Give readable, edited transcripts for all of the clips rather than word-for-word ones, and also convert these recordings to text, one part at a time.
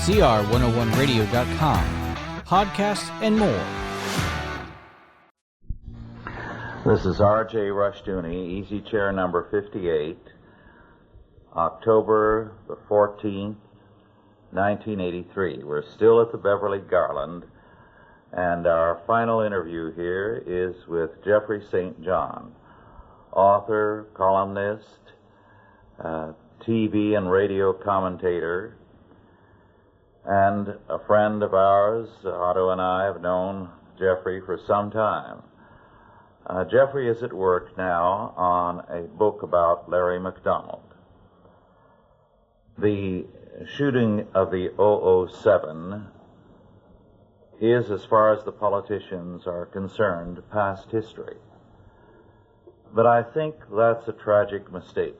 CR101radio.com, podcasts, and more. This is R.J. Rushdoony, easy chair number 58, October the 14th, 1983. We're still at the Beverly Garland, and our final interview here is with Jeffrey St. John, author, columnist, TV and radio commentator, and a friend of ours. Otto and I have known Jeffrey for some time. Jeffrey is at work now on a book about Larry McDonald. The shooting of the 007 is, as far as the politicians are concerned, past history. But I think that's a tragic mistake.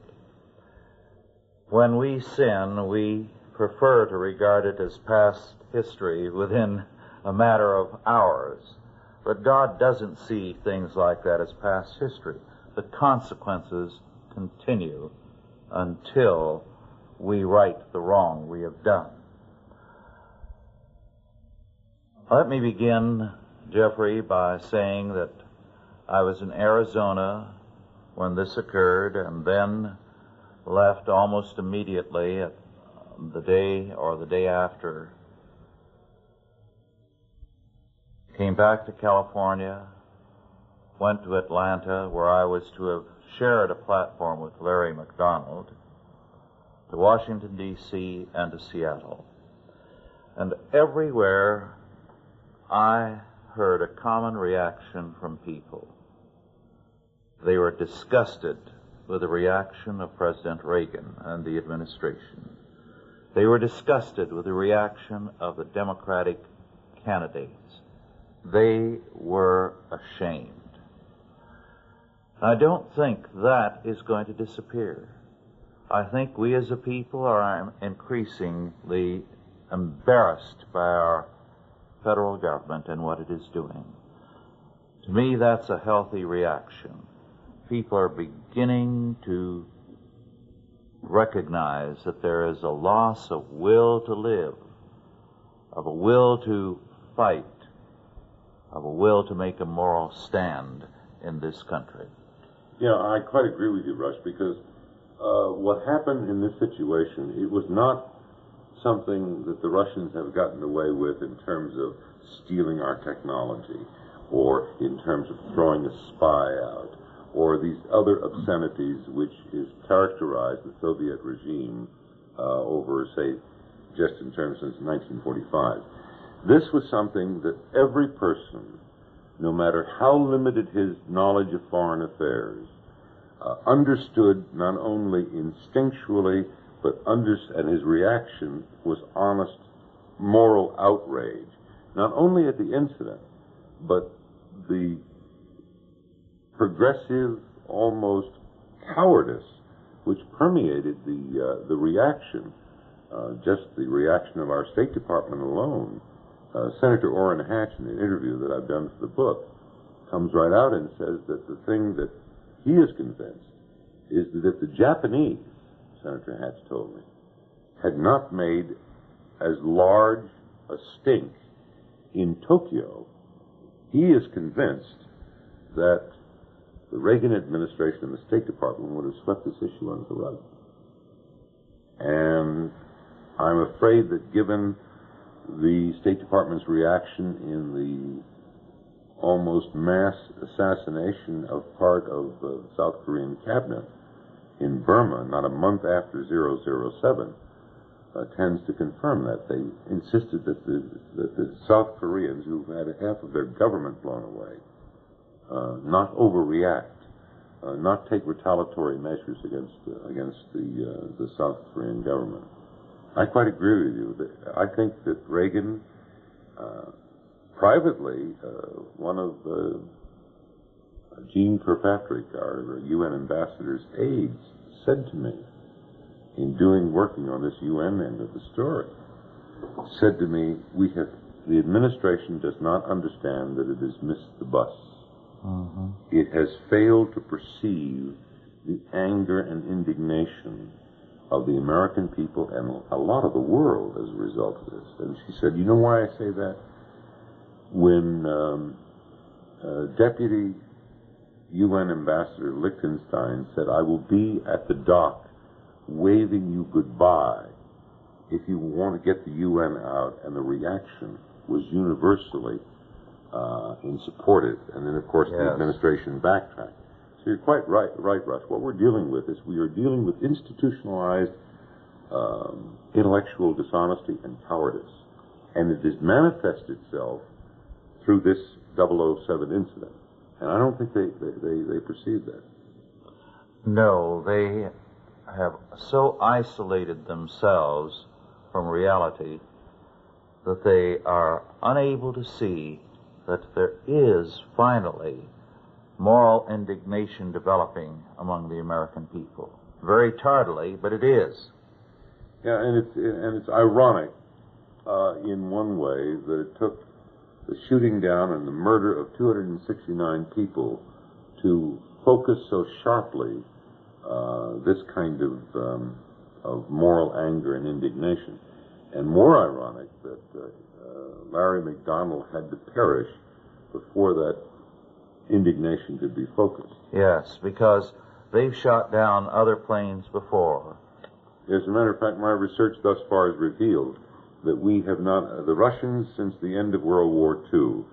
When we sin, we prefer to regard it as past history within a matter of hours. But God doesn't see things like that as past history. The consequences continue until we right the wrong we have done. Let me begin, Jeffrey, by saying that I was in Arizona when this occurred, and then left almost immediately at the day or the day after. Came back to California, went to Atlanta, where I was to have shared a platform with Larry McDonald, to Washington, D.C., and to Seattle. And everywhere I heard a common reaction from people. They were disgusted with the reaction of President Reagan and the administration. They were disgusted with the reaction of the Democratic candidates. They were ashamed. I don't think that is going to disappear. I think we as a people are increasingly embarrassed by our federal government and what it is doing. To me, that's a healthy reaction. People are beginning to recognize that there is a loss of will to live, of a will to fight, of a will to make a moral stand in this country. Yeah, I quite agree with you, Rush, because what happened in this situation, it was not something that the Russians have gotten away with in terms of stealing our technology, or in terms of throwing a spy out, or these other obscenities which has characterized the Soviet regime over, say, just in terms since 1945. This was something that every person, no matter how limited his knowledge of foreign affairs, understood not only instinctually, and his reaction was honest moral outrage, not only at the incident, but the progressive, almost cowardice which permeated the reaction, just the reaction of our State Department alone. Senator Orrin Hatch, in an interview that I've done for the book, comes right out and says that the thing that he is convinced is that if the Japanese, Senator Hatch told me, had not made as large a stink in Tokyo, he is convinced that the Reagan administration and the State Department would have swept this issue under the rug. And I'm afraid that given the State Department's reaction in the almost mass assassination of part of the South Korean cabinet in Burma, not a month after 007, tends to confirm that. They insisted that the South Koreans, who had half of their government blown away, not overreact, not take retaliatory measures against the South Korean government. I quite agree with you. I think that Reagan, privately, one of Jean Kirkpatrick, our UN ambassador's aides, said to me, in working on this UN end of the story, said to me, the administration does not understand that it has missed the bus. It has failed to perceive the anger and indignation of the American people and a lot of the world as a result of this. And she said, you know why I say that? When Deputy UN Ambassador Liechtenstein said, I will be at the dock waving you goodbye if you want to get the UN out, and the reaction was universally supportive. And then, of course, the administration backtracked. So you're quite right, Russ. What we're dealing with is we are dealing with institutionalized intellectual dishonesty and cowardice. And it has manifested itself through this 007 incident. And I don't think they perceive that. No, they have so isolated themselves from reality that they are unable to see that there is finally moral indignation developing among the American people. Very tardily, but it is. Yeah, and it's ironic in one way that it took the shooting down and the murder of 269 people to focus so sharply this kind of moral anger and indignation. And more ironic that Larry McDonald had to perish before that indignation could be focused. Yes, because they've shot down other planes before. As a matter of fact, my research thus far has revealed that we have not, the Russians since the end of World War II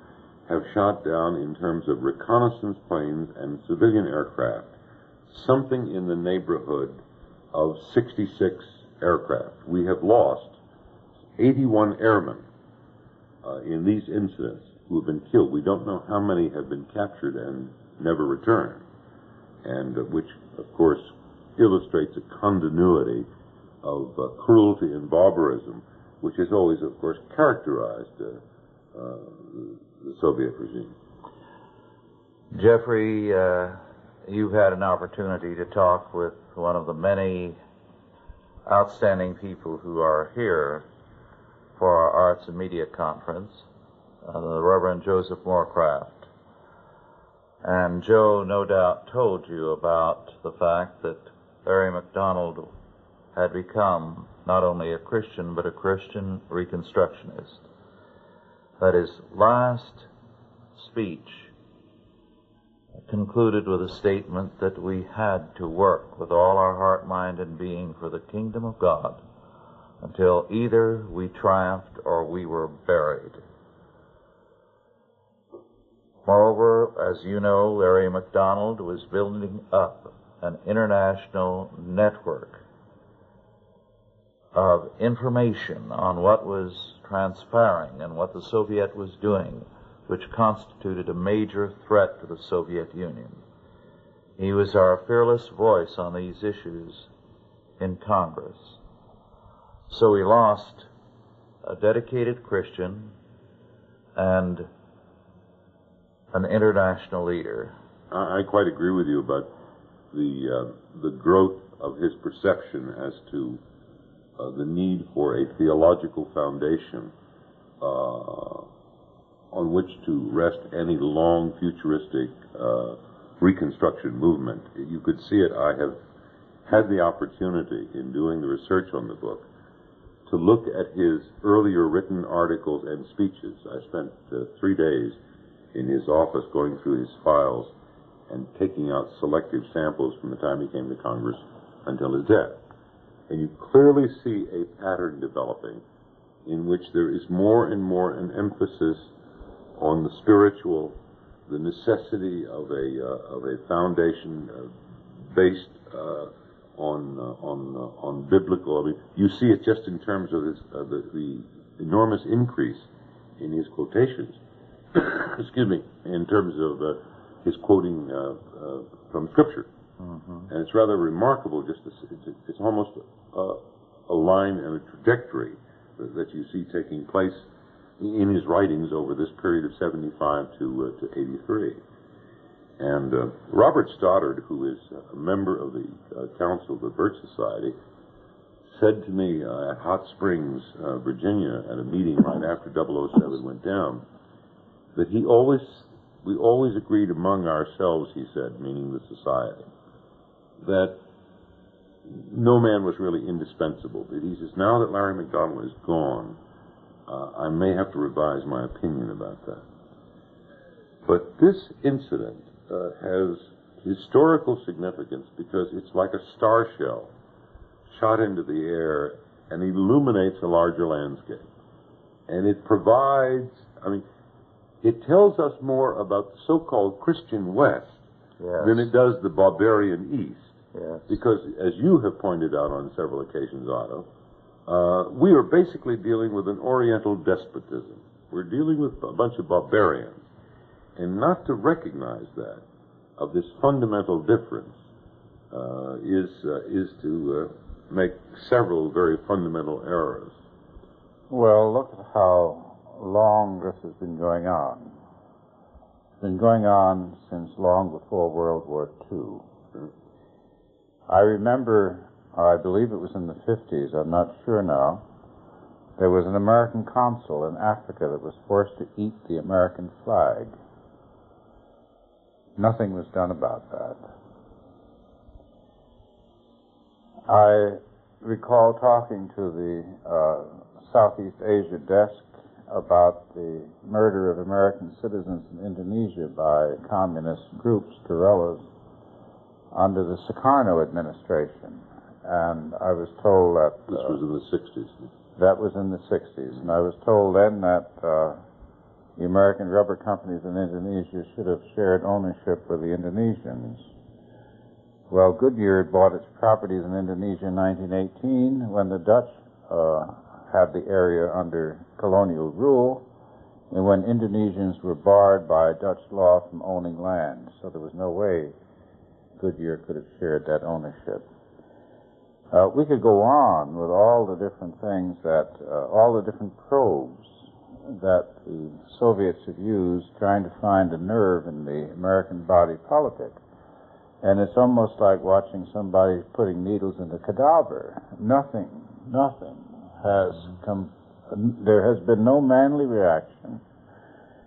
have shot down, in terms of reconnaissance planes and civilian aircraft, something in the neighborhood of 66 aircraft. We have lost 81 airmen in these incidents who have been killed. We don't know how many have been captured and never returned, and which, of course, illustrates a continuity of cruelty and barbarism, which has always, of course, characterized the Soviet regime. Jeffrey, you've had an opportunity to talk with one of the many outstanding people who are here for our Arts and Media Conference, the Reverend Joseph Moorcraft. And Joe no doubt told you about the fact that Larry McDonald had become not only a Christian, but a Christian Reconstructionist. That his last speech concluded with a statement that we had to work with all our heart, mind, and being for the kingdom of God until either we triumphed or we were buried. Moreover, as you know, Larry McDonald was building up an international network of information on what was transpiring and what the Soviet was doing, which constituted a major threat to the Soviet Union. He was our fearless voice on these issues in Congress. So we lost a dedicated Christian and an international leader. I quite agree with you about the growth of his perception as to the need for a theological foundation on which to rest any long futuristic Reconstruction movement. You could see it. I have had the opportunity in doing the research on the book to look at his earlier written articles and speeches. I spent 3 days in his office going through his files and taking out selective samples from the time he came to Congress until his death. And you clearly see a pattern developing in which there is more and more an emphasis on the spiritual, the necessity of a foundation based on biblical. I mean, you see it just in terms of his, the enormous increase in his quotations. Excuse me, in terms of his quoting from Scripture. Mm-hmm. And it's rather remarkable, just it's almost a line and a trajectory that you see taking place in his writings over this period of 75 to 83. And Robert Stoddard, who is a member of the Council of the Birch Society, said to me at Hot Springs, Virginia, at a meeting right after 007 went down, that we always agreed among ourselves, he said, meaning the society, that no man was really indispensable. But he says, now that Larry McDonald is gone, I may have to revise my opinion about that. But this incident has historical significance because it's like a star shell shot into the air and illuminates a larger landscape. And it provides, it tells us more about the so-called Christian West than it does the barbarian East. Yes. Because, as you have pointed out on several occasions, Otto, we are basically dealing with an Oriental despotism. We're dealing with a bunch of barbarians. And not to recognize that, of this fundamental difference, is to make several very fundamental errors. Well, look at how long this has been going on. It's been going on since long before World War II. I remember, I believe it was in the 50s, I'm not sure now, there was an American consul in Africa that was forced to eat the American flag. Nothing was done about that. I recall talking to the Southeast Asia desk about the murder of American citizens in Indonesia by communist groups, guerrillas, under the Sukarno administration. And I was told that... This was in the 60s. That was in the 60s. And I was told then that the American rubber companies in Indonesia should have shared ownership with the Indonesians. Well, Goodyear had bought its properties in Indonesia in 1918 when the Dutch had the area under colonial rule, and when Indonesians were barred by Dutch law from owning land. So there was no way Goodyear could have shared that ownership. We could go on with all the different things that, all the different probes that the Soviets have used trying to find a nerve in the American body politic. And it's almost like watching somebody putting needles in a cadaver. Nothing has come, there has been no manly reaction.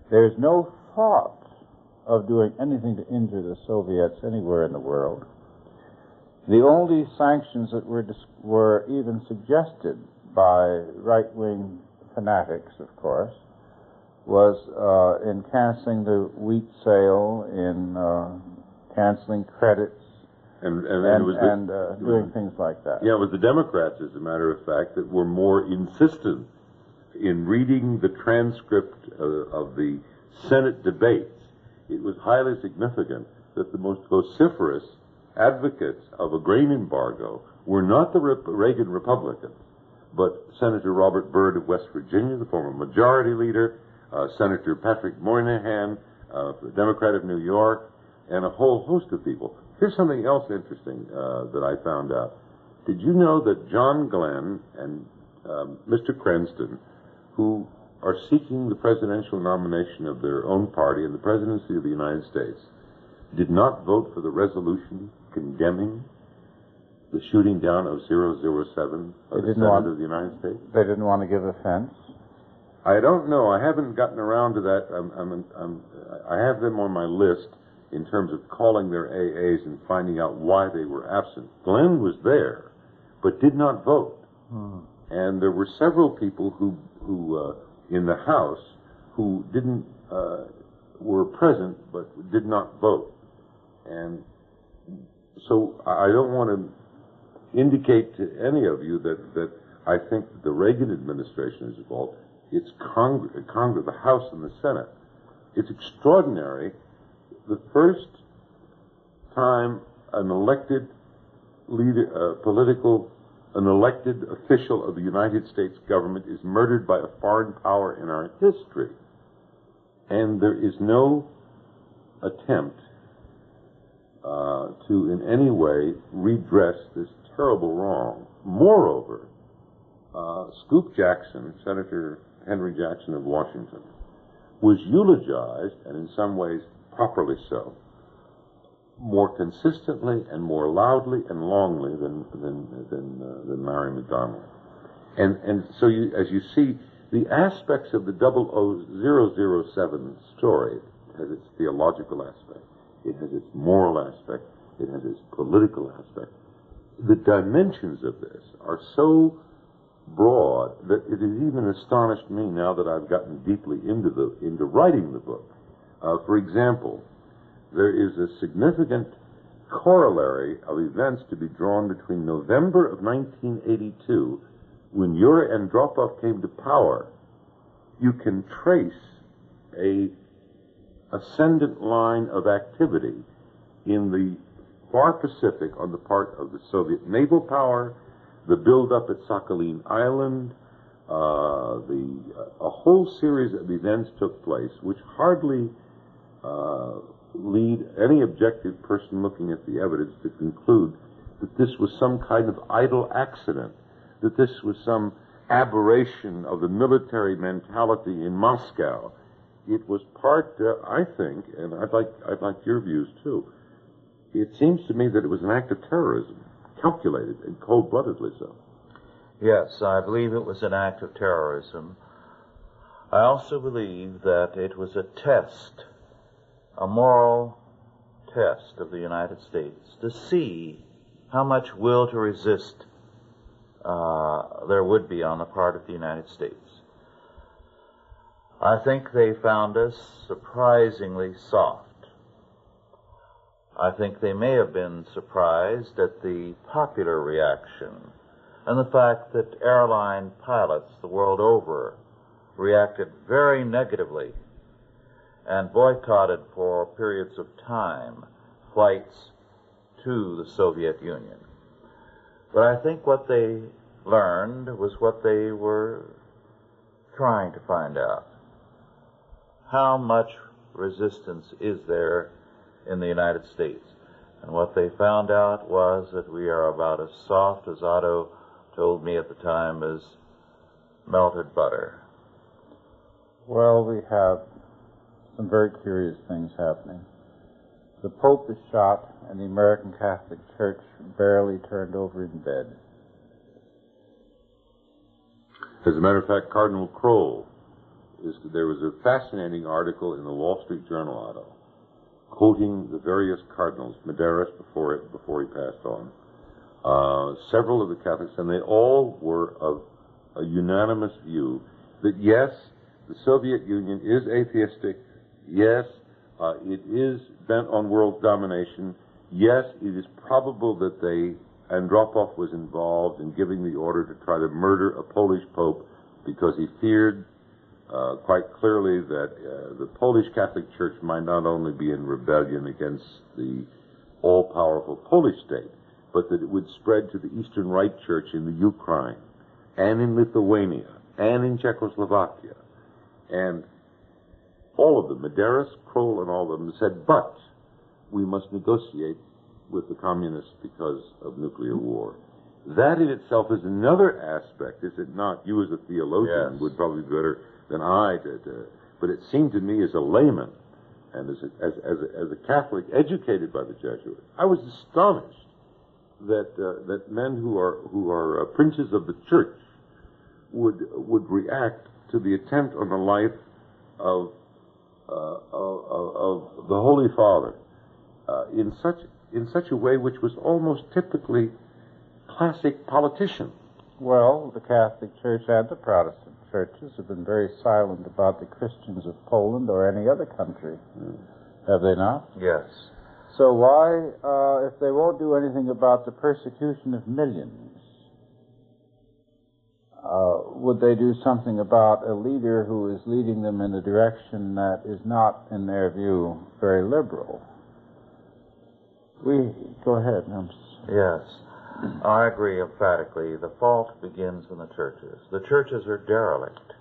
There's no thought of doing anything to injure the Soviets anywhere in the world. The only sanctions that were even suggested by right-wing fanatics, of course, was in canceling the wheat sale, in canceling credits, and doing things like that. Yeah, it was the Democrats, as a matter of fact, that were more insistent in reading the transcript of the Senate debates. It was highly significant that the most vociferous advocates of a grain embargo were not the Reagan Republicans, but Senator Robert Byrd of West Virginia, the former majority leader, Senator Patrick Moynihan, the Democrat of New York, and a whole host of people. Here's something else interesting that I found out. Did you know that John Glenn and Mr. Cranston, who are seeking the presidential nomination of their own party in the presidency of the United States, did not vote for the resolution condemning the shooting down of 007 of the Senate of the United States? They didn't want to give offense? I don't know. I haven't gotten around to that. I have them on my list in terms of calling their AAs and finding out why they were absent. Glenn was there, but did not vote. And there were several people who in the House who didn't were present but did not vote. And so I don't want to indicate to any of you that I think the Reagan administration is involved. It's Congress, the House and the Senate. It's extraordinary. The first time an elected leader, an elected official of the United States government is murdered by a foreign power in our history. And there is no attempt to in any way redress this terrible wrong. Moreover, Scoop Jackson, Senator Henry Jackson of Washington, was eulogized, and in some ways properly so, more consistently and more loudly and longly than Larry McDonald. And so as you see, the aspects of the 007 story, it has its theological aspect, it has its moral aspect, it has its political aspect, the dimensions of this are so broad that it has even astonished me now that I've gotten deeply into writing the book. For example, there is a significant corollary of events to be drawn between November of 1982, when Yuri Andropov came to power. You can trace a ascendant line of activity in the far Pacific on the part of the Soviet naval power, the build-up at Sakhalin Island, a whole series of events took place which hardly lead any objective person looking at the evidence to conclude that this was some kind of idle accident, that this was some aberration of the military mentality in Moscow. It was part, I think, and I'd like your views too, it seems to me that it was an act of terrorism, calculated and cold-bloodedly so. Yes, I believe it was an act of terrorism. I also believe that it was a test, a moral test of the United States to see how much will to resist there would be on the part of the United States. I think they found us surprisingly soft. I think they may have been surprised at the popular reaction and the fact that airline pilots the world over reacted very negatively and boycotted for periods of time flights to the Soviet Union. But I think what they learned was what they were trying to find out. How much resistance is there in the United States? And what they found out was that we are about as soft, as Otto told me at the time, as melted butter. Well, we have some very curious things happening. The Pope is shot, and the American Catholic Church barely turned over in bed. As a matter of fact, Cardinal Kroll, there was a fascinating article in the Wall Street Journal, Otto, quoting the various cardinals, Medeiros before he passed on, several of the Catholics, and they all were of a unanimous view that yes, the Soviet Union is atheistic, yes, it is bent on world domination, yes, it is probable that Andropov was involved in giving the order to try to murder a Polish pope because he feared quite clearly that the Polish Catholic Church might not only be in rebellion against the all-powerful Polish state, but that it would spread to the Eastern Rite Church in the Ukraine, and in Lithuania, and in Czechoslovakia. And all of them, Medeiros, Kroll, and all of them said, but we must negotiate with the communists because of nuclear war. That in itself is another aspect, is it not? You as a theologian Yes. would probably be better than I did, but it seemed to me as a layman and as a Catholic educated by the Jesuits, I was astonished that men who are princes of the Church would react to the attempt on the life of the Holy Father in such a way which was almost typically classic politician. Well, the Catholic Church and the Protestant churches have been very silent about the Christians of Poland or any other country. Have they not? Yes. So why, if they won't do anything about the persecution of millions, would they do something about a leader who is leading them in a direction that is not, in their view, very liberal? Go ahead. Yes. I agree emphatically. The fault begins in the churches. The churches are derelict.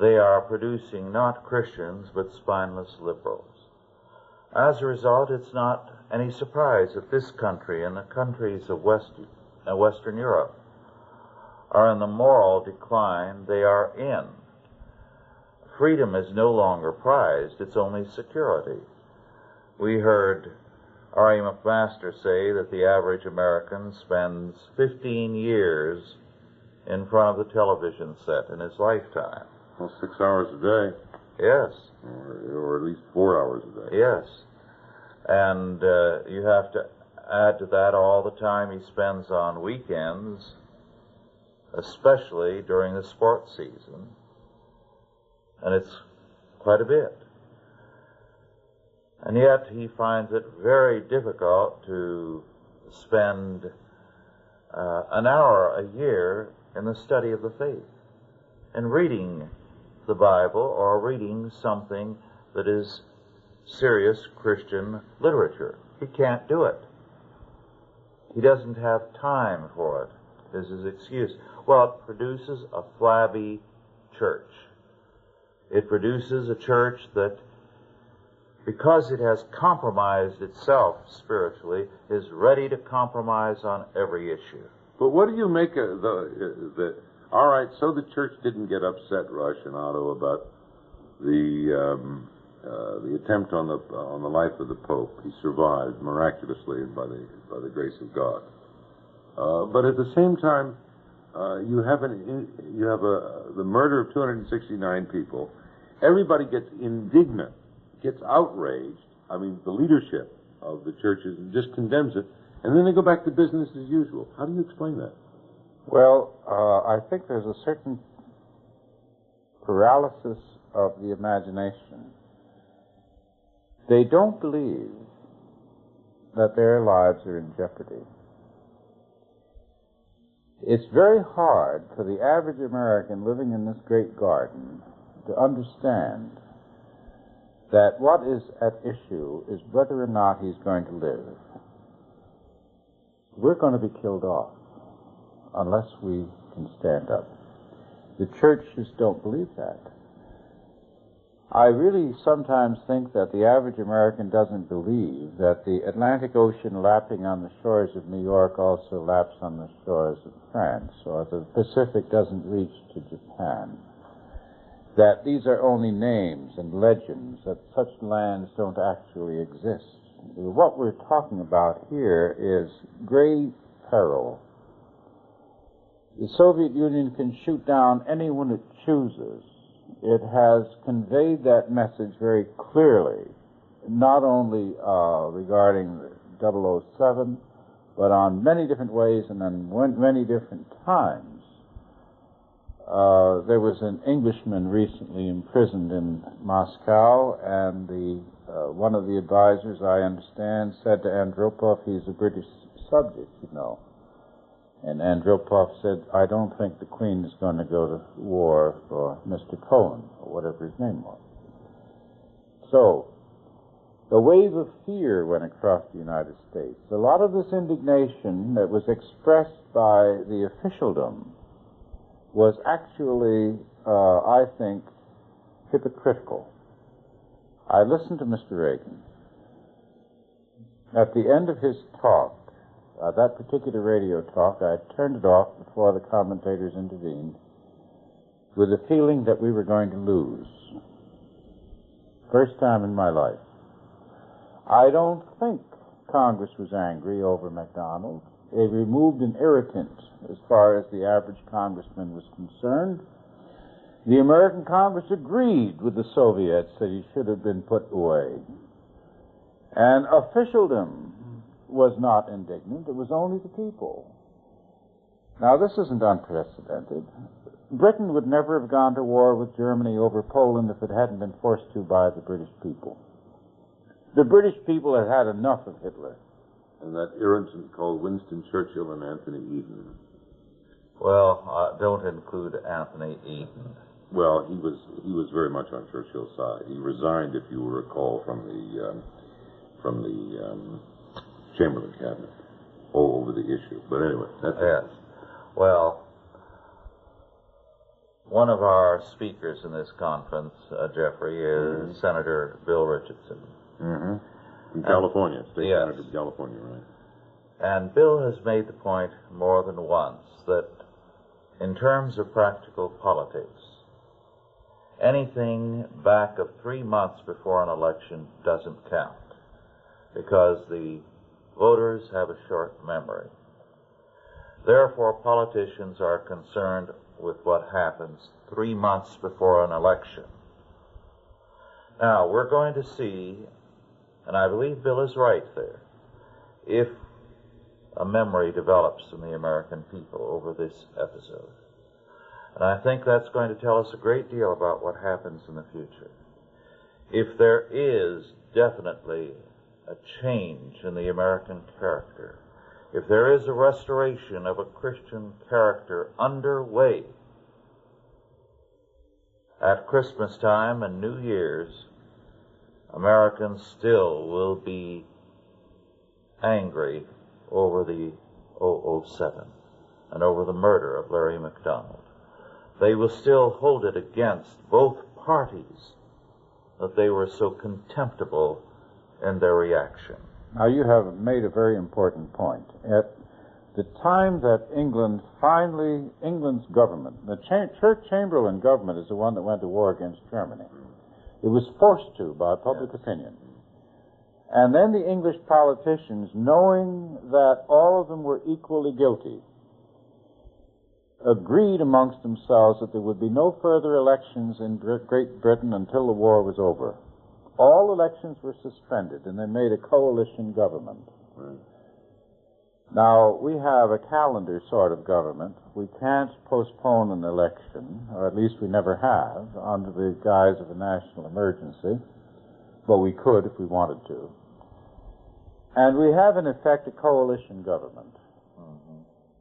They are producing not Christians, but spineless liberals. As a result, it's not any surprise that this country and the countries of Western Europe are in the moral decline they are in. Freedom is no longer prized, it's only security. We heard R.A. McMaster say that the average American spends 15 years in front of the television set in his lifetime. Well, 6 hours a day. Yes. Or at least 4 hours a day. Yes. And you have to Add to that all the time he spends on weekends, especially during the sports season, and it's quite a bit. And yet he finds it very difficult to spend an hour a year in the study of the faith and reading the Bible or reading something that is serious Christian literature. He can't do it. He doesn't have time for it, is his excuse. Well, it produces a flabby church. It produces a church that, because it has compromised itself spiritually, is ready to compromise on every issue. But what do you make of all right, so the church didn't get upset, Rush and Otto, about the attempt on the life of the Pope. He survived miraculously by the grace of God. But at the same time, you have the murder of 269 people. Everybody gets indignant, gets outraged. I mean, the leadership of the churches just condemns it, and then they go back to business as usual. How do you explain that? Well, I think there's a certain paralysis of the imagination. They don't believe that their lives are in jeopardy. It's very hard for the average American living in this great garden to understand that what is at issue is whether or not he's going to live. We're going to be killed off unless we can stand up. The churches don't believe that. I really sometimes think that the average American doesn't believe that the Atlantic Ocean lapping on the shores of New York also laps on the shores of France, or the Pacific doesn't reach to Japan. That these are only names and legends, that such lands don't actually exist. What we're talking about here is grave peril. The Soviet Union can shoot down anyone it chooses. It has conveyed that message very clearly, not only regarding 007, but on many different ways and on many different times. There was an Englishman recently imprisoned in Moscow, and one of the advisors, I understand, said to Andropov, he's a British subject, you know. And Andropov said, I don't think the Queen is going to go to war for Mr. Cohen, or whatever his name was. So, the wave of fear went across the United States. A lot of this indignation that was expressed by the officialdom was actually, I think, hypocritical. I listened to Mr. Reagan. At the end of his talk, that particular radio talk, I turned it off before the commentators intervened, with a feeling that we were going to lose. First time in my life. I don't think Congress was angry over McDonald. They removed an irritant as far as the average congressman was concerned. The American Congress agreed with the Soviets that he should have been put away. And officialdom was not indignant. It was only the people. Now, this isn't unprecedented. Britain would never have gone to war with Germany over Poland if it hadn't been forced to by the British people. The British people had had enough of Hitler. And that irritant called Winston Churchill and Anthony Eden. Well, don't include Anthony Eden. Well, he was very much on Churchill's side. He resigned, if you will recall, from the Chamberlain cabinet over the issue. But anyway, that's yes. Well, one of our speakers in this conference, Jeffrey, is Senator Bill Richardson. From California, state yes. senator of California, right? And Bill has made the point more than once that in terms of practical politics, anything back of 3 months before an election doesn't count, because the voters have a short memory. Therefore, politicians are concerned with what happens 3 months before an election. Now, we're going to see, and I believe Bill is right there, if a memory develops in the American people over this episode. And I think that's going to tell us a great deal about what happens in the future. If there is definitely a change in the American character, if there is a restoration of a Christian character underway at Christmas time and New Year's, Americans still will be angry over the 007 and over the murder of Larry McDonald. They will still hold it against both parties that they were so contemptible in their reaction. Now, you have made a very important point. At the time that England's government, the Church Chamberlain government is the one that went to war against Germany. It was forced to by public opinion. And then the English politicians, knowing that all of them were equally guilty, agreed amongst themselves that there would be no further elections in Great Britain until the war was over. All elections were suspended, and they made a coalition government. Right. Now, we have a calendar sort of government. We can't postpone an election, or at least we never have, under the guise of a national emergency. But we could if we wanted to. And we have, in effect, a coalition government.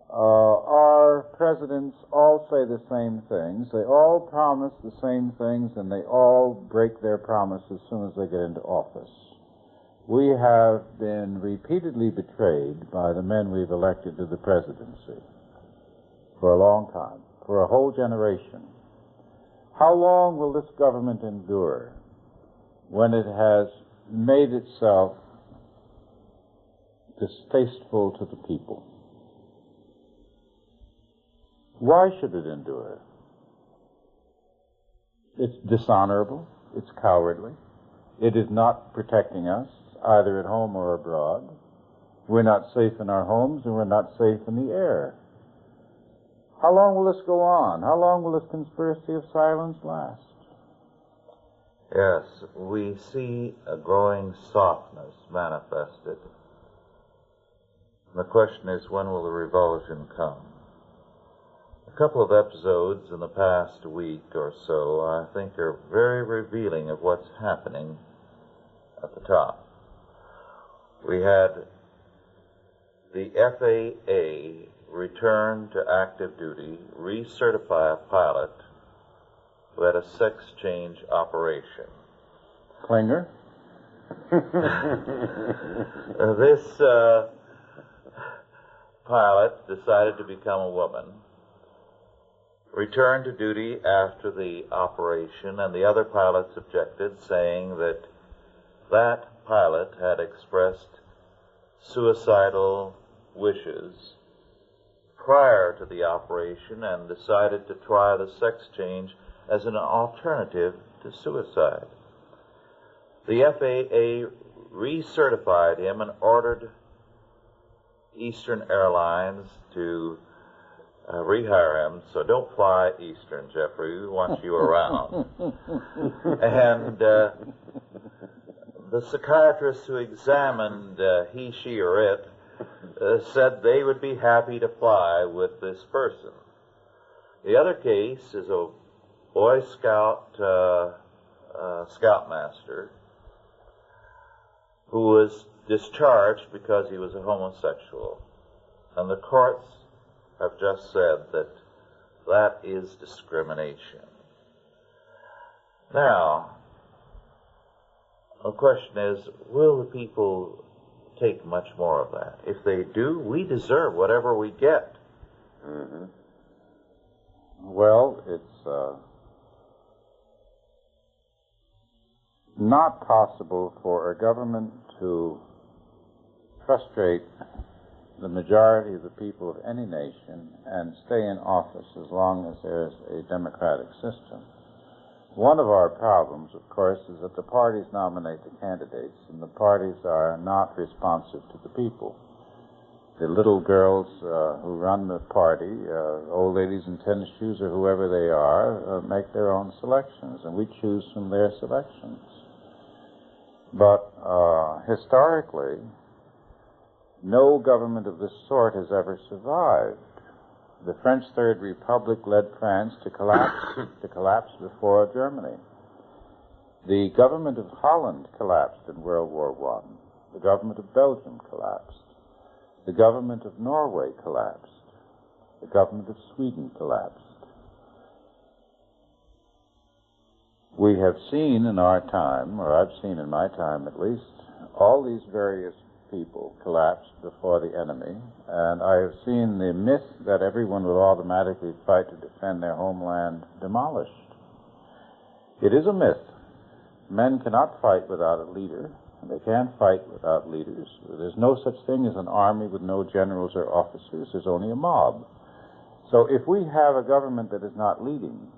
Our presidents all say the same things. They all promise the same things, and they all break their promise as soon as they get into office. We have been repeatedly betrayed by the men we've elected to the presidency for a long time, for a whole generation. How long will this government endure when it has made itself distasteful to the people? Why should it endure? It's dishonorable. It's cowardly. It is not protecting us, either at home or abroad. We're not safe in our homes, and we're not safe in the air. How long will this go on? How long will this conspiracy of silence last? Yes, we see a growing softness manifested. The question is, when will the revulsion come? A couple of episodes in the past week or so, I think, are very revealing of what's happening at the top. We had the FAA return to active duty, recertify a pilot who had a sex change operation. Klinger? This pilot decided to become a woman, returned to duty after the operation, and the other pilots objected, saying that that pilot had expressed suicidal wishes prior to the operation and decided to try the sex change as an alternative to suicide. The FAA recertified him and ordered Eastern Airlines to rehire him, so don't fly Eastern, Jeffrey. We want you around. And the psychiatrists who examined he, she, or it said they would be happy to fly with this person. The other case is a Boy Scout scoutmaster who was discharged because he was a homosexual. And the courts have just said that that is discrimination. Now, the question is, will the people take much more of that? If they do, we deserve whatever we get. Mm-hmm. Well, it's not possible for a government to frustrate the majority of the people of any nation and stay in office as long as there's a democratic system. One of our problems, of course, is that the parties nominate the candidates, and the parties are not responsive to the people. The little girls who run the party, old ladies in tennis shoes or whoever they are, make their own selections, and we choose from their selections. But historically, No government of this sort has ever survived. The French Third Republic led France to collapse before Germany. The government of Holland collapsed in World War I. The government of Belgium collapsed. The government of Norway collapsed. The government of Sweden collapsed. We have seen in our time, or I've seen in my time at least, all these various people collapse before the enemy, and I have seen the myth that everyone will automatically fight to defend their homeland demolished. It is a myth. Men cannot fight without a leader, and they can't fight without leaders. There's no such thing as an army with no generals or officers. There's only a mob. So if we have a government that is not leading,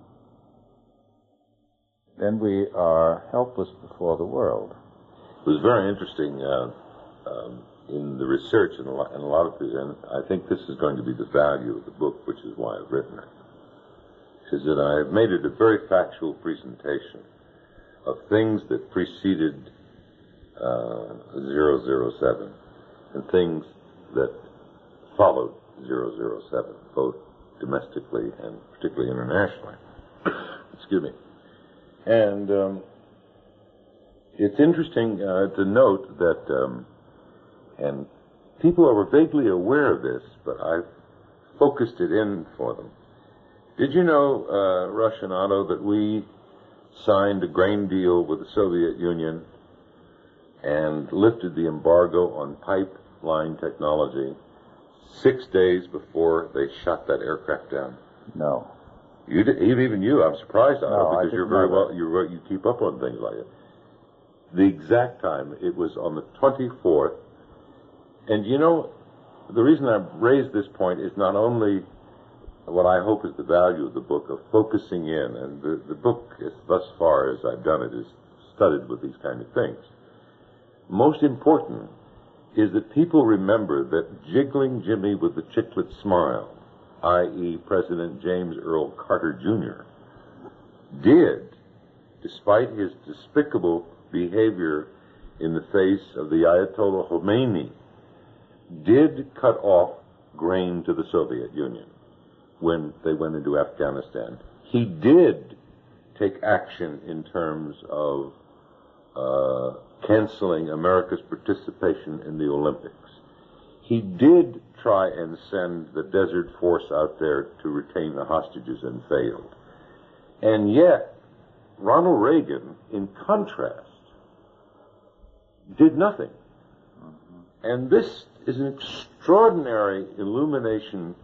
then we are helpless before the world. It was very interesting in the research and a lot of it, and I think this is going to be the value of the book, which is why I've written it, is that I've made it a very factual presentation of things that preceded 007 and things that followed 007, both domestically and particularly internationally. Excuse me. And it's interesting to note that, and people are vaguely aware of this, but I've focused it in for them. Did you know, Rush and Otto, that we signed a grain deal with the Soviet Union and lifted the embargo on pipeline technology 6 days before they shot that aircraft down? No. Even you, I'm surprised, Otto, because you're very well, you keep up on things like it. The exact time, it was on the 24th, and you know, the reason I raised this point is not only what I hope is the value of the book, of focusing in, and the book, is, thus far as I've done it, is studded with these kind of things. Most important is that people remember that Jiggling Jimmy with the Chiclet Smile, i.e. President James Earl Carter Jr., did, despite his despicable behavior in the face of the Ayatollah Khomeini, did cut off grain to the Soviet Union when they went into Afghanistan. He did take action in terms of canceling America's participation in the Olympics. He did try and send the Desert Force out there to retain the hostages and failed. And yet, Ronald Reagan, in contrast, did nothing. And this is an extraordinary illumination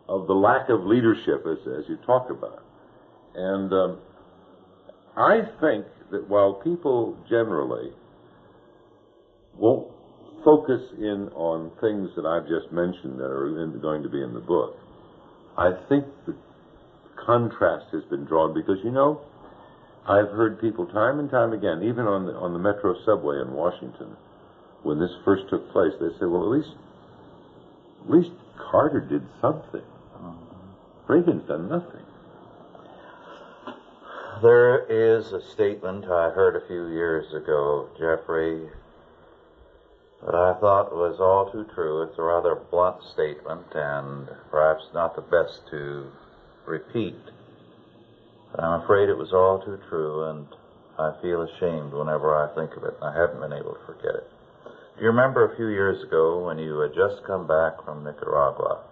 of the lack of leadership, as you talk about. And I think that while people generally won't focus in on things that I've just mentioned that are going to be in the book, I think the contrast has been drawn because, you know, I've heard people time and time again, even on the Metro subway in Washington, when this first took place, they say, well, at least Carter did something. Reagan's done nothing. There is a statement I heard a few years ago, Jeffrey, that I thought was all too true. It's a rather blunt statement and perhaps not the best to repeat. But I'm afraid it was all too true, and I feel ashamed whenever I think of it, and I haven't been able to forget it. Do you remember a few years ago when you had just come back from Nicaragua?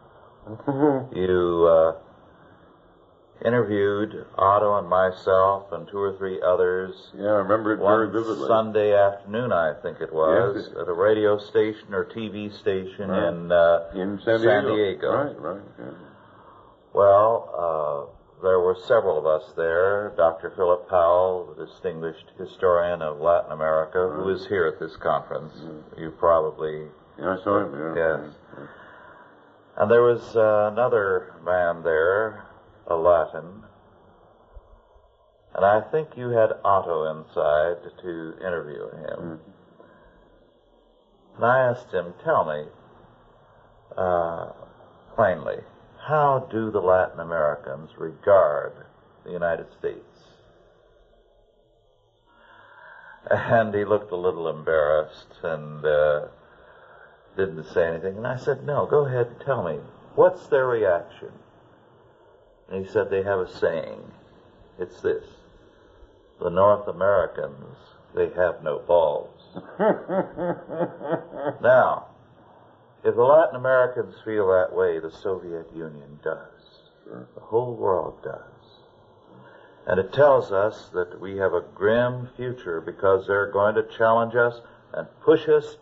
You interviewed Otto and myself and 2 or 3 others. Yeah, I remember it very vividly. Sunday afternoon, I think it was, yes, at a radio station or TV station in San Diego. Right. Yeah. Well, there were several of us there. Dr. Philip Powell, the distinguished historian of Latin America, who is here at this conference. You probably... Yeah, I saw him, yeah. Yes. And there was another man there, a Latin, and I think you had Otto inside to interview him. And I asked him, tell me, plainly, how do the Latin Americans regard the United States? And he looked a little embarrassed, and didn't say anything. And I said, no, go ahead and tell me. What's their reaction? And he said they have a saying. It's this: the North Americans, they have no balls. Now, if the Latin Americans feel that way, the Soviet Union does. Sure. The whole world does. And it tells us that we have a grim future because they're going to challenge us and push us,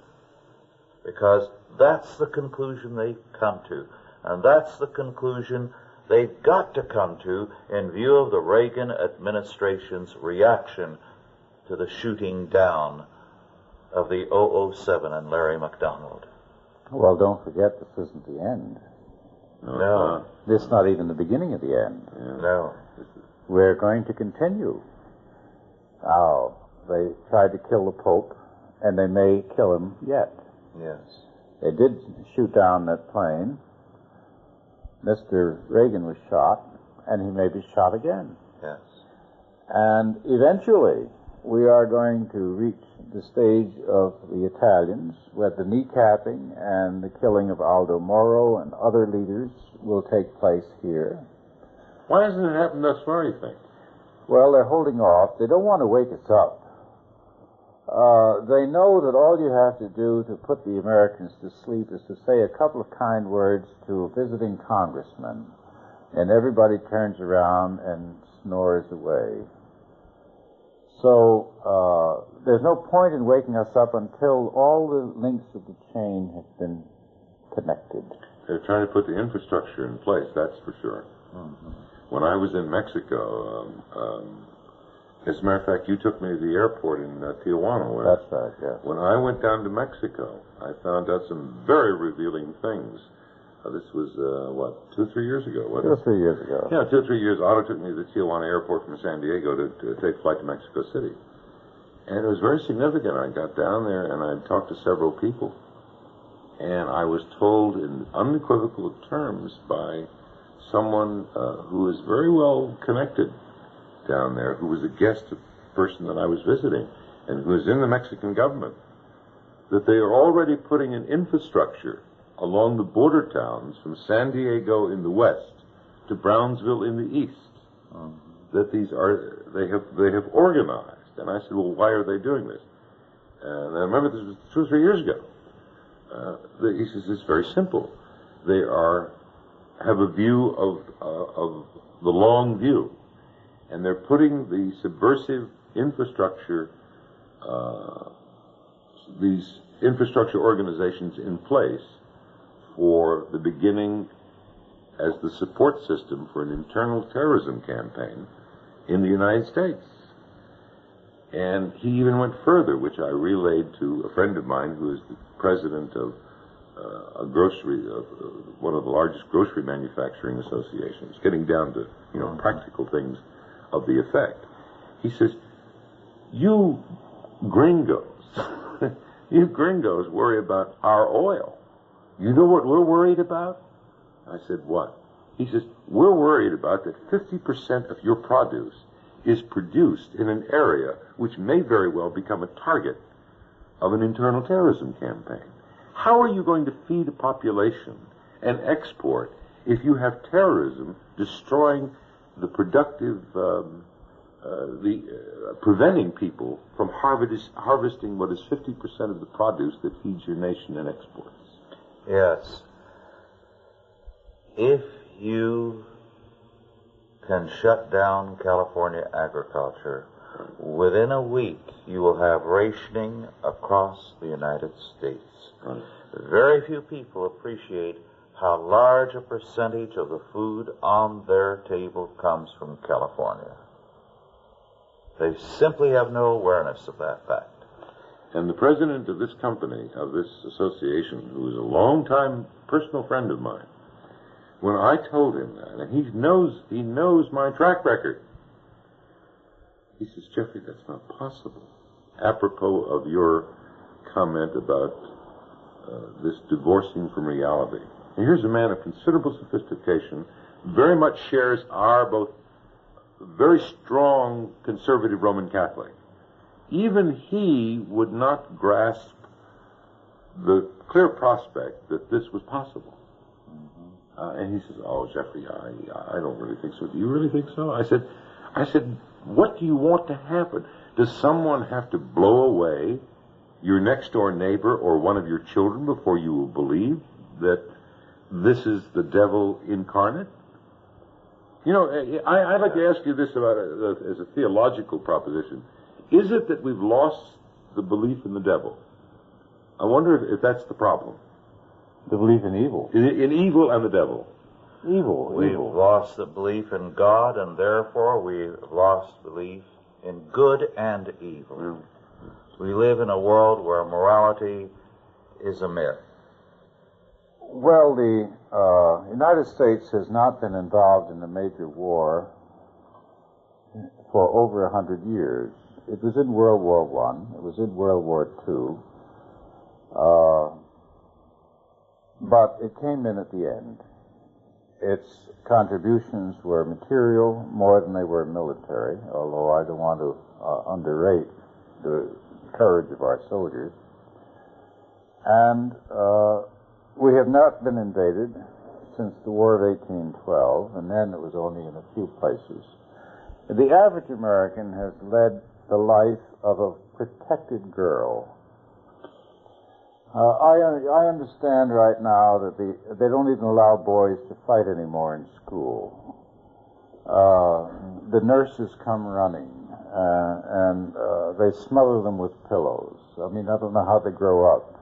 because that's the conclusion they come to. And that's the conclusion they've got to come to in view of the Reagan administration's reaction to the shooting down of the 007 and Larry McDonald. Well, don't forget, this isn't the end. No. This is not even the beginning of the end. Yeah. No. We're going to continue. Now, they tried to kill the Pope, and they may kill him yet. Yes. They did shoot down that plane. Mr. Reagan was shot, and he may be shot again. Yes. And eventually, we are going to reach the stage of the Italians, where the kneecapping and the killing of Aldo Moro and other leaders will take place here. Why hasn't it happened thus far, you think? Well, they're holding off. They don't want to wake us up. They know that all you have to do to put the Americans to sleep is to say a couple of kind words to a visiting congressman, and everybody turns around and snores away. So there's no point in waking us up until all the links of the chain have been connected. They're trying to put the infrastructure in place, that's for sure. Mm-hmm. When I was in Mexico, as a matter of fact, you took me to the airport in Tijuana. That's right, yes. When I went down to Mexico, I found out some very revealing things. This was, 2 or 3 years ago, wasn't it? 2 or 3 years ago. Yeah, 2 or 3 years. Otto took me to the Tijuana airport from San Diego to take flight to Mexico City. And it was very significant. I got down there and I talked to several people. And I was told in unequivocal terms by someone who is very well connected down there, who was a guest person that I was visiting, and who is in the Mexican government, that they are already putting an infrastructure along the border towns from San Diego in the west to Brownsville in the east. That these are they have organized. And I said, well, why are they doing this? And I remember this was 2 or 3 years ago. He says it's very simple. They have a view of the long view, and they're putting the subversive infrastructure, these infrastructure organizations in place for the beginning as the support system for an internal terrorism campaign in the United States. And he even went further, which I relayed to a friend of mine who is the president of one of the largest grocery manufacturing associations, getting down to practical things of the effect. He says, "You gringos, you gringos worry about our oil. You know what we're worried about?" I said, "What?" He says, "We're worried about that 50% of your produce is produced in an area which may very well become a target of an internal terrorism campaign. How are you going to feed a population and export if you have terrorism destroying the productive, preventing people from harvesting what is 50% of the produce that feeds your nation and exports?" Yes. If you can shut down California agriculture, within a week you will have rationing across the United States. Right. Very few people appreciate how large a percentage of the food on their table comes from California. They simply have no awareness of that fact. And the president of this company, of this association, who is a longtime personal friend of mine, when I told him that, and he knows my track record, he says, "Jeffrey, that's not possible." Apropos of your comment about this divorcing from reality. And here's a man of considerable sophistication, very much shares our both very strong conservative Roman Catholic. Even he would not grasp the clear prospect that this was possible. And he says, "Oh, Jeffrey, I don't really think so. Do you really think so?" I said, "What do you want to happen? Does someone have to blow away your next door neighbor or one of your children before you will believe that this is the devil incarnate?" You know, I'd like to ask you this about as a theological proposition. Is it that we've lost the belief in the devil? I wonder if that's the problem. The belief in evil. In evil and the devil. We've lost the belief in God, and therefore we've lost belief in good and evil. We live in a world where morality is a myth. Well, the United States has not been involved in a major war for over 100 years. It was in World War I. It was in World War II. But it came in at the end. Its contributions were material more than they were military, although I don't want to underrate the courage of our soldiers. And we have not been invaded since the War of 1812, and then it was only in a few places. The average American has led the life of a protected girl. I understand right now that they don't even allow boys to fight anymore in school. The nurses come running, and they smother them with pillows. I mean, I don't know how they grow up.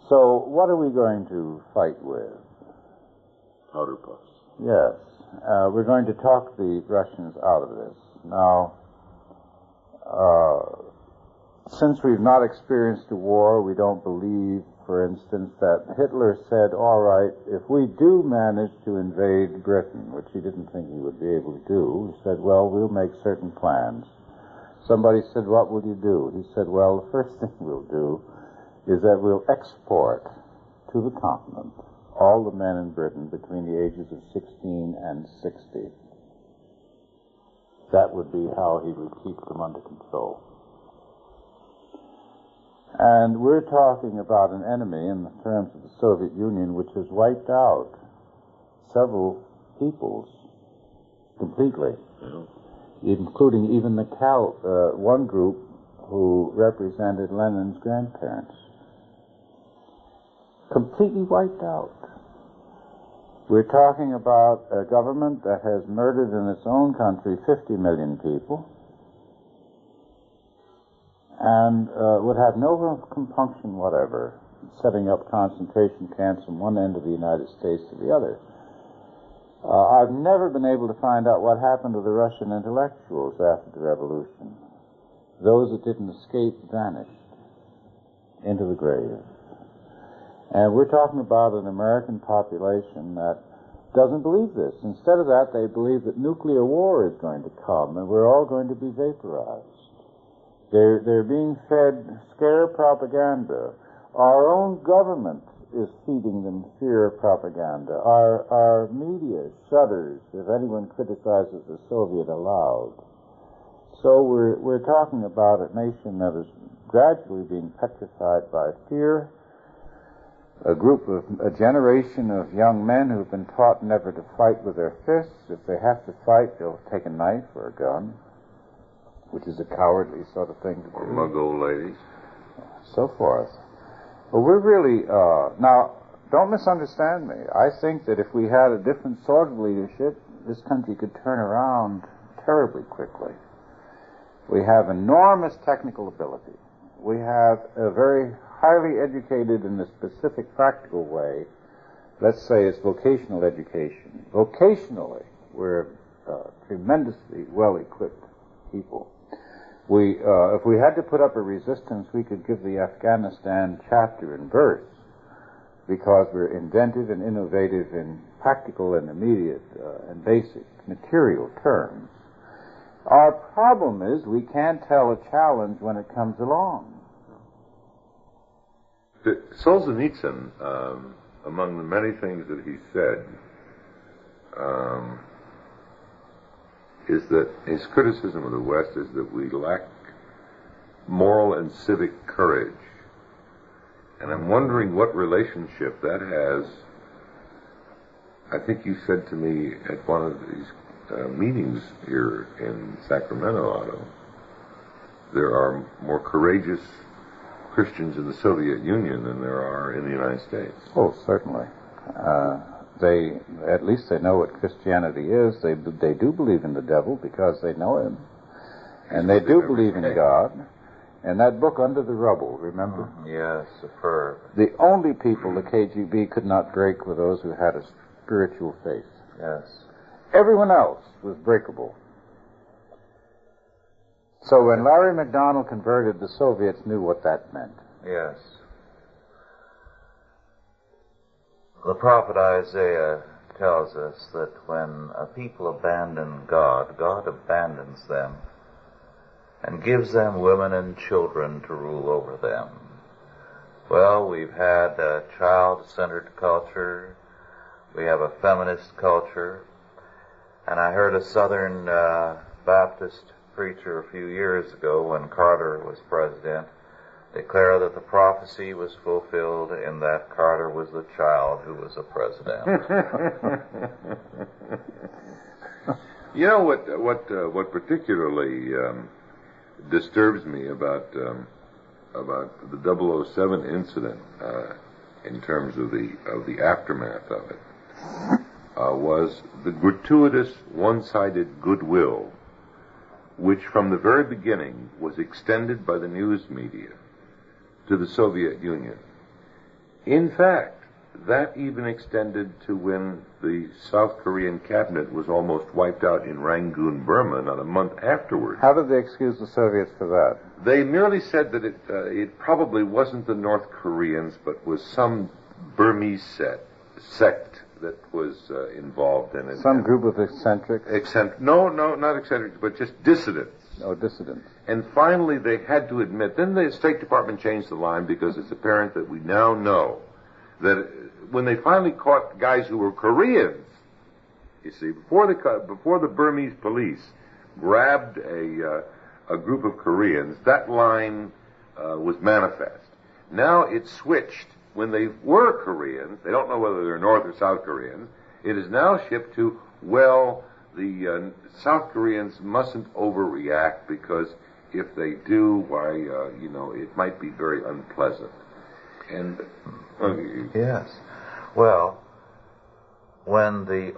So what are we going to fight with? Powder puffs. Yes. We're going to talk the Russians out of this. Now, since we've not experienced a war, we don't believe, for instance, that Hitler said, all right, if we do manage to invade Britain, which he didn't think he would be able to do, he said, well, we'll make certain plans. Somebody said, what will you do? He said, well, the first thing we'll do is that we'll export to the continent all the men in Britain between the ages of 16 and 60. That would be how he would keep them under control. And we're talking about an enemy in the terms of the Soviet Union which has wiped out several peoples completely, including even the one group who represented Lenin's grandparents. Completely wiped out. We're talking about a government that has murdered in its own country 50 million people and would have no compunction whatever setting up concentration camps from one end of the United States to the other. I've never been able to find out what happened to the Russian intellectuals after the revolution. Those that didn't escape vanished into the grave. And we're talking about an American population that doesn't believe this. Instead of that, they believe that nuclear war is going to come and we're all going to be vaporized. They're being fed scare propaganda. Our own government is feeding them fear propaganda. Our media shudders if anyone criticizes the Soviet aloud. So we're talking about a nation that is gradually being petrified by fear. A generation of young men who've been taught never to fight with their fists. If they have to fight, they'll take a knife or a gun, which is a cowardly sort of thing to do. Or mug old ladies. So forth. But we're really, now, don't misunderstand me. I think that if we had a different sort of leadership, this country could turn around terribly quickly. We have enormous technical ability. We have a very highly educated in a specific practical way. Let's say it's vocational education. Vocationally, we're tremendously well-equipped people. If we had to put up a resistance, we could give the Afghanistan chapter and verse because we're inventive and innovative in practical and immediate and basic material terms. Our problem is we can't tell a challenge when it comes along. Solzhenitsyn, among the many things that he said, is that his criticism of the West is that we lack moral and civic courage. And I'm wondering what relationship that has. I think you said to me at one of these meetings here in Sacramento, Otto, there are more courageous Christians in the Soviet Union than there are in the United States. Oh, certainly. At least they know what Christianity is. They do believe in the devil because they know him. And they do believe in God. And that book, Under the Rubble, remember? Yes, superb. The only people the KGB could not break were those who had a spiritual faith. Yes. Everyone else was breakable. So when Larry McDonald converted, the Soviets knew what that meant. Yes. The prophet Isaiah tells us that when a people abandon God, God abandons them and gives them women and children to rule over them. Well, we've had a child-centered culture. We have a feminist culture. And I heard a Southern Baptist preacher a few years ago, when Carter was president, declare that the prophecy was fulfilled in that Carter was the child who was a president. You know what particularly disturbs me about the 007 incident in terms of the aftermath of it was the gratuitous, one-sided goodwill which from the very beginning was extended by the news media to the Soviet Union. In fact, that even extended to when the South Korean cabinet was almost wiped out in Rangoon, Burma, not a month afterwards. How did they excuse the Soviets for that? They merely said that it probably wasn't the North Koreans, but was some Burmese sect that was involved in it. Some group of eccentrics? No, not eccentrics, but just dissidents. Oh, dissidents. And finally, they had to admit, then the State Department changed the line because it's apparent that we now know that when they finally caught guys who were Koreans, you see, before the Burmese police grabbed a group of Koreans, that line was manifest. Now it's switched. When they were Koreans, they don't know whether they're North or South Koreans, it is now shipped to, well, the South Koreans mustn't overreact because if they do, why, it might be very unpleasant. And yes. Well, when the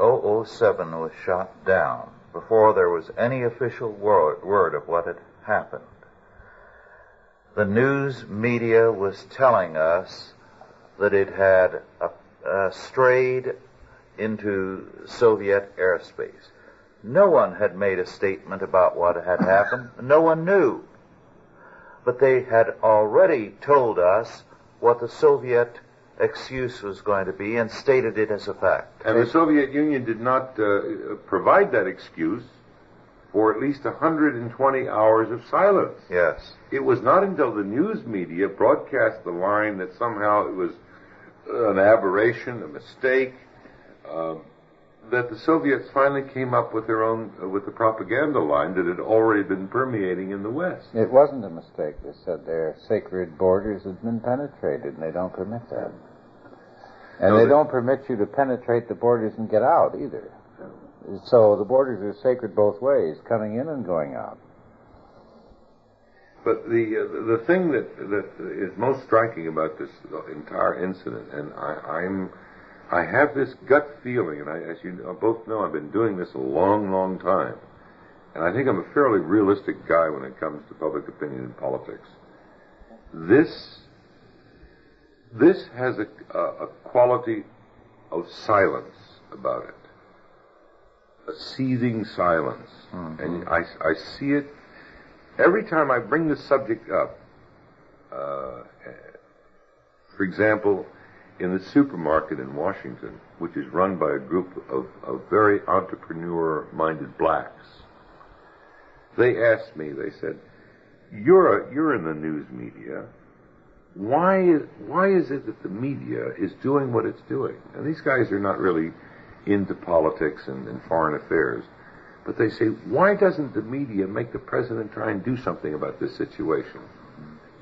007 was shot down, before there was any official word of what had happened, the news media was telling us that it had strayed into Soviet airspace. No one had made a statement about what had happened. No one knew. But they had already told us what the Soviet excuse was going to be and stated it as a fact. And the Soviet Union did not provide that excuse for at least 120 hours of silence. Yes. It was not until the news media broadcast the line that somehow it was an aberration, a mistake, that the Soviets finally came up with their own, with the propaganda line that had already been permeating in the West. It wasn't a mistake. They said their sacred borders had been penetrated, and they don't permit that. And they don't permit you to penetrate the borders and get out either. So the borders are sacred both ways, coming in and going out. But the thing that is most striking about this entire incident, and I have this gut feeling, and as you both know, I've been doing this a long, long time, and I think I'm a fairly realistic guy when it comes to public opinion and politics. This has a quality of silence about it, a seething silence, and I see it. Every time I bring this subject up, for example, in the supermarket in Washington, which is run by a group of very entrepreneur-minded blacks, they asked me, they said, you're in the news media. Why is it that the media is doing what it's doing? And these guys are not really into politics and foreign affairs. But they say, why doesn't the media make the president try and do something about this situation?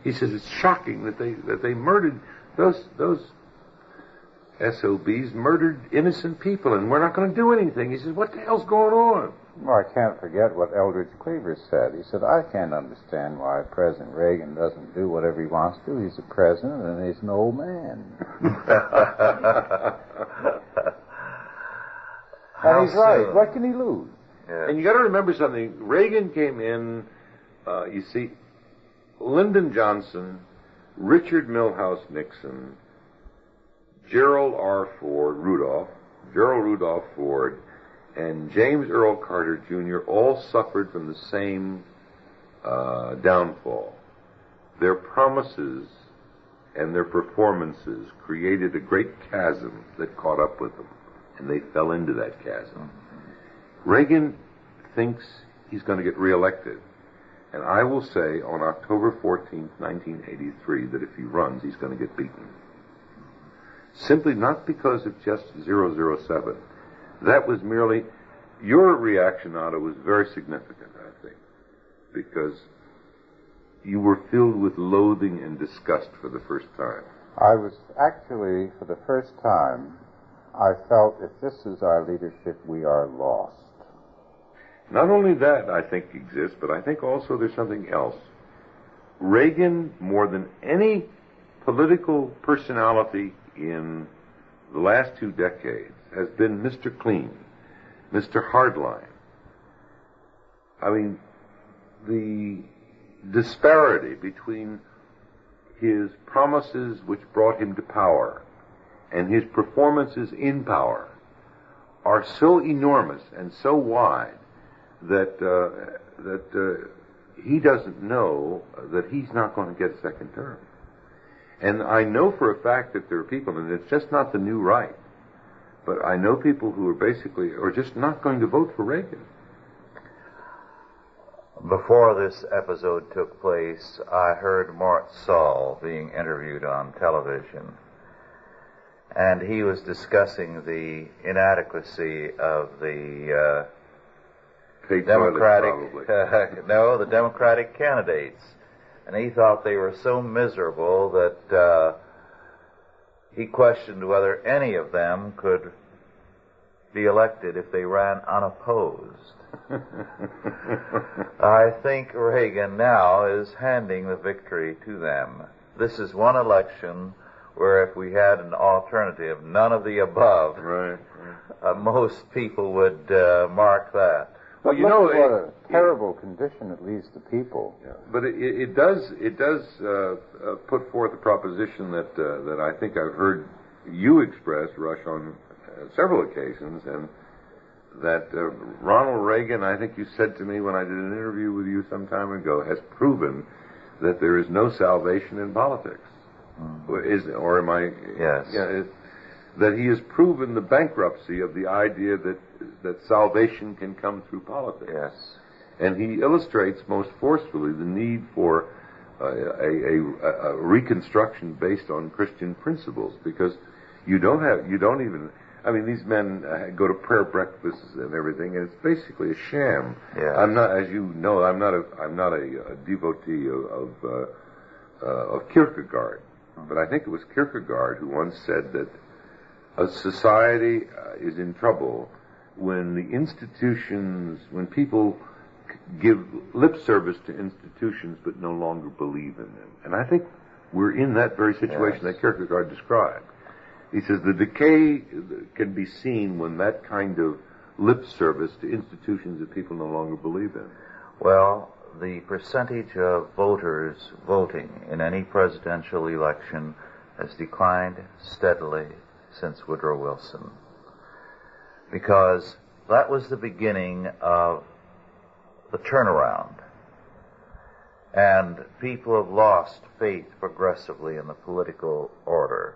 He says it's shocking that they murdered those SOBs murdered innocent people, and we're not going to do anything. He says, what the hell's going on? Well, I can't forget what Eldridge Cleaver said. He said, I can't understand why President Reagan doesn't do whatever he wants to. He's a president, and he's an old man. And he's right. What can he lose? Yeah. And you got to remember something. Reagan came in, you see, Lyndon Johnson, Richard Milhouse Nixon, Gerald Rudolph Ford, and James Earl Carter Jr. all suffered from the same downfall. Their promises and their performances created a great chasm that caught up with them, and they fell into that chasm. Reagan thinks he's going to get reelected, and I will say on October 14th, 1983, that if he runs, he's going to get beaten. Simply not because of just 007. That was merely, your reaction, Otto, was very significant, I think, because you were filled with loathing and disgust for the first time. I was actually, for the first time, I felt if this is our leadership, we are lost. Not only that, I think, exists, but I think also there's something else. Reagan, more than any political personality in the last 2 decades, has been Mr. Clean, Mr. Hardline. I mean, the disparity between his promises which brought him to power and his performances in power are so enormous and so wide that he doesn't know that he's not going to get a second term. And I know for a fact that there are people, and it's just not the new right, but I know people who are just not going to vote for Reagan. Before this episode took place, I heard Mort Saul being interviewed on television, and he was discussing the inadequacy of the Democratic candidates. And he thought they were so miserable that he questioned whether any of them could be elected if they ran unopposed. I think Reagan now is handing the victory to them. This is one election where if we had an alternative, none of the above, most people would mark that. Well, you know, what a terrible condition it leaves the people. Yeah, but it does put forth a proposition that I think I've heard you express, Rush, on several occasions, and that Ronald Reagan, I think you said to me when I did an interview with you some time ago, has proven that there is no salvation in politics. Or am I? Yes. Yeah, that he has proven the bankruptcy of the idea that salvation can come through politics. Yes. And he illustrates most forcefully the need for a reconstruction based on Christian principles, because you don't even, I mean, these men go to prayer breakfasts and everything, and it's basically a sham. Yes. I'm not, as you know, I'm not a devotee of Kierkegaard, but I think it was Kierkegaard who once said that a society is in trouble when the institutions, when people give lip service to institutions but no longer believe in them. And I think we're in that very situation that Kierkegaard described. He says the decay can be seen when that kind of lip service to institutions that people no longer believe in. Well, the percentage of voters voting in any presidential election has declined steadily since Woodrow Wilson, because that was the beginning of the turnaround, and people have lost faith progressively in the political order.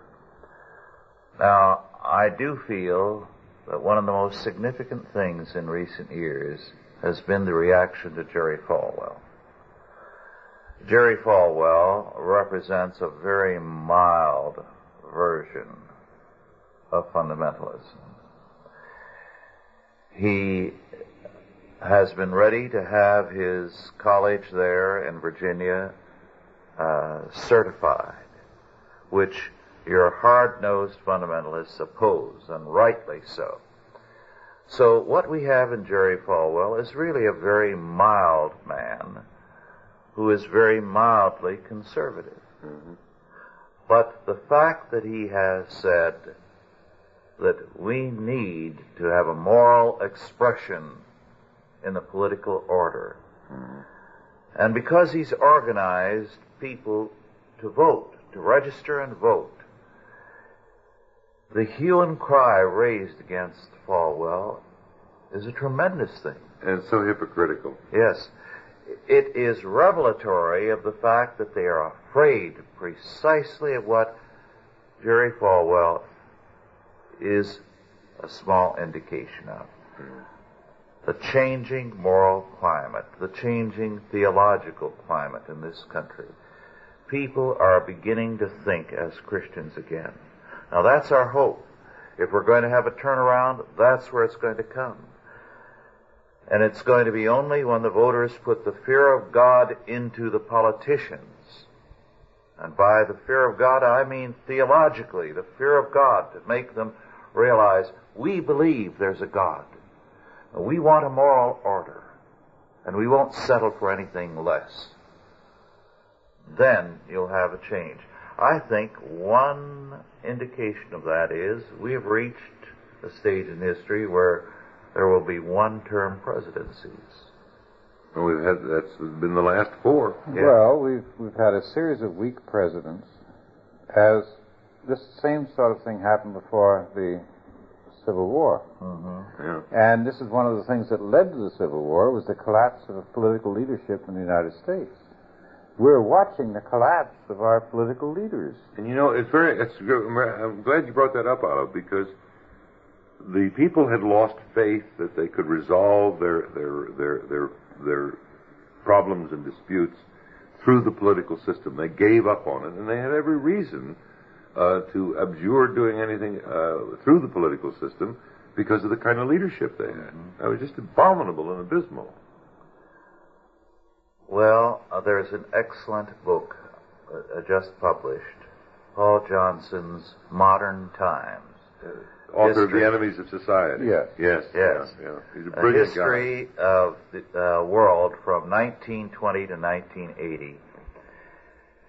Now, I do feel that one of the most significant things in recent years has been the reaction to Jerry Falwell. Jerry Falwell represents a very mild version of fundamentalism. He has been ready to have his college there in Virginia certified, which your hard-nosed fundamentalists oppose, and rightly so. So what we have in Jerry Falwell is really a very mild man who is very mildly conservative. Mm-hmm. But the fact that he has said that we need to have a moral expression in the political order, and because he's organized people to vote, to register and vote, the hue and cry raised against Falwell is a tremendous thing. And so hypocritical. Yes. It is revelatory of the fact that they are afraid precisely of what Jerry Falwell is a small indication of. The changing moral climate, the changing theological climate in this country. People are beginning to think as Christians again. Now that's our hope. If we're going to have a turnaround, that's where it's going to come. And it's going to be only when the voters put the fear of God into the politicians. And by the fear of God, I mean theologically, the fear of God, to make them realize we believe there's a God. We want a moral order, and we won't settle for anything less. Then you'll have a change. I think one indication of that is we have reached a stage in history where there will be one-term presidencies. Well, that's been the last 4. Yeah. Well, we've had a series of weak presidents. As this same sort of thing happened before the Civil War. Mm-hmm. Yeah. And this is one of the things that led to the Civil War, was the collapse of political leadership in the United States. We're watching the collapse of our political leaders. And you know, it's good. I'm glad you brought that up, Otto, because the people had lost faith that they could resolve their problems and disputes through the political system. They gave up on it, and they had every reason to abjure doing anything through the political system because of the kind of leadership they had. That was just abominable and abysmal. Well, there's an excellent book just published, Paul Johnson's Modern Times. Author of The Enemies of Society. Yes. Yes. Yes. Yeah. He's a brilliant history of the world from 1920 to 1980.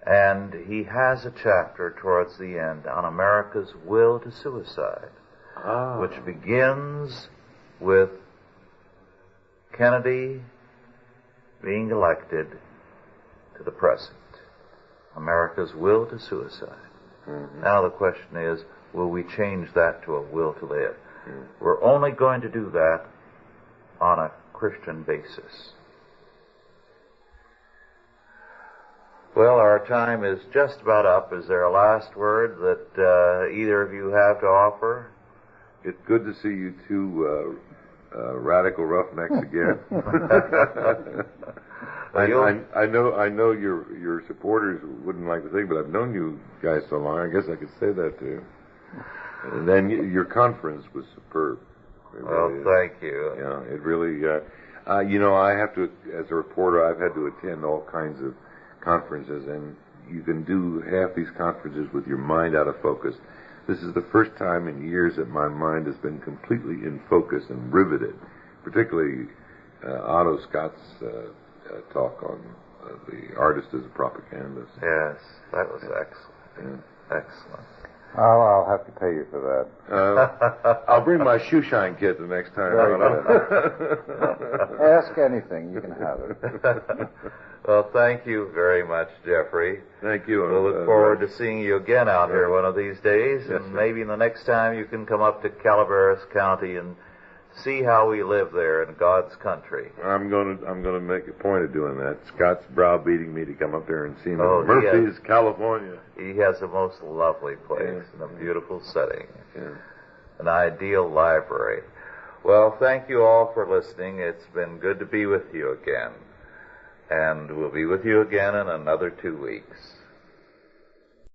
And he has a chapter towards the end on America's will to suicide, which begins with Kennedy being elected to the present. America's will to suicide. Mm-hmm. Now the question is, will we change that to a will to live? Mm-hmm. We're only going to do that on a Christian basis. Well, our time is just about up. Is there a last word that either of you have to offer? It's good to see you two radical roughnecks again. I know your supporters wouldn't like to think, but I've known you guys so long, I guess I could say that to you. And then your conference was superb. Well, thank you. Yeah, it really, I have to, as a reporter, I've had to attend all kinds of conferences, and you can do half these conferences with your mind out of focus. This is the first time in years that my mind has been completely in focus and riveted, particularly Otto Scott's talk on the artist as a propagandist. Yes, that was excellent. Yeah. Excellent. I'll have to pay you for that. I'll bring my shoe shine kit the next time. Ask anything, you can have it. Well, thank you very much, Jeffrey. Thank you. We'll look forward to seeing you again out here one of these days, yes, and maybe the next time you can come up to Calaveras County and see how we live there in God's country. I'm going to make a point of doing that. Scott's browbeating me to come up there and see him in Murphy's, California. He has a most lovely place and a beautiful setting. Yeah. An ideal library. Well, thank you all for listening. It's been good to be with you again. And we'll be with you again in another 2 weeks.